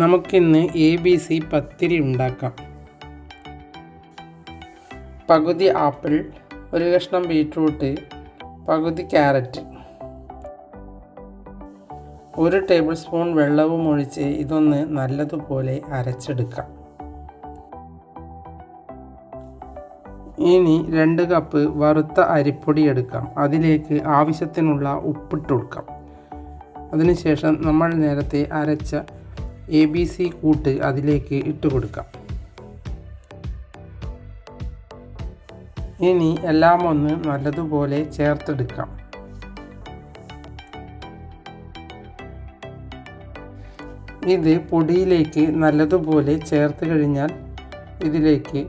നമുക്കിന്ന് ABC പത്തിരി ഉണ്ടാക്കാം. പകുതി ആപ്പിൾ, ഒരു കഷ്ണം ബീറ്റ്റൂട്ട്, പകുതി ക്യാരറ്റ്, 1 ടേബിൾ സ്പൂൺ വെള്ളവും ഒഴിച്ച് ഇതൊന്ന് നല്ലതുപോലെ അരച്ചെടുക്കാം. ഇനി 2 കപ്പ് വറുത്ത അരിപ്പൊടി എടുക്കാം. അതിലേക്ക് ആവശ്യത്തിനുള്ള ഉപ്പിട്ട് കൊടുക്കാം. അതിനുശേഷം നമ്മൾ നേരത്തെ അരച്ച ABC കൂട്ട് അതിലേക്ക് ഇട്ട് കൊടുക്കാം. ഇനി എല്ലാം ഒന്ന് നല്ലതുപോലെ ചേർത്തെടുക്കാം. ഇത് പൊടിയിലേക്ക് നല്ലതുപോലെ ചേർത്ത് കഴിഞ്ഞാൽ ഇതിലേക്ക്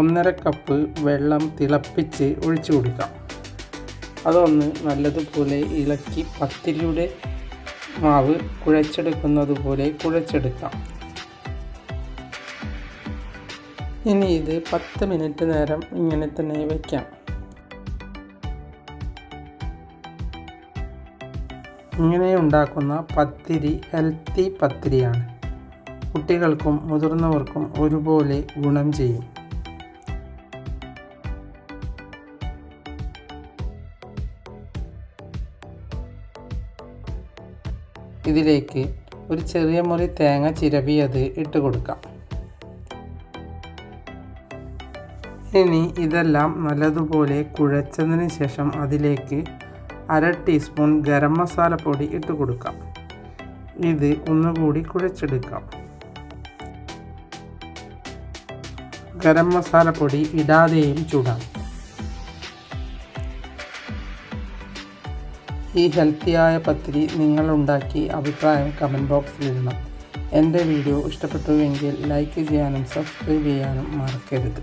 1.5 കപ്പ് വെള്ളം തിളപ്പിച്ച് ഒഴിച്ചു കൊടുക്കാം. അതൊന്ന് നല്ലതുപോലെ ഇളക്കി പത്തിരിയുടെ മാവ് കുഴച്ചെടുക്കുന്നത് പോലെ കുഴച്ചെടുക്കാം. ഇനി ഇത് 10 മിനിറ്റ് നേരം ഇങ്ങനെ തന്നെ വയ്ക്കാം. ഇങ്ങനെ ഉണ്ടാക്കുന്ന പത്തിരി ഹെൽത്തി പത്തിരിയാണ്. കുട്ടികൾക്കും മുതിർന്നവർക്കും ഒരുപോലെ ഗുണം ചെയ്യും. ഇതിലേക്ക് ഒരു ചെറിയ മുറി തേങ്ങ ചിരവിയത് ഇട്ട് കൊടുക്കാം. ഇനി ഇതെല്ലാം നല്ലതുപോലെ കുഴച്ചതിന് ശേഷം അതിലേക്ക് 1/2 ടീസ്പൂൺ ഗരം മസാല പൊടി ഇട്ട് കൊടുക്കാം. ഇത് ഒന്നുകൂടി കുഴച്ചെടുക്കാം. ഗരം മസാല പൊടി ഇടാതെയും ചൂടാം. ഈ ഹെൽത്തിയായ പത്തിരി നിങ്ങളുണ്ടാക്കി അഭിപ്രായം കമൻറ്റ് ബോക്സിൽ ഇടണം. എൻ്റെ വീഡിയോ ഇഷ്ടപ്പെട്ടുവെങ്കിൽ ലൈക്ക് ചെയ്യാനും സബ്സ്ക്രൈബ് ചെയ്യാനും മറക്കരുത്.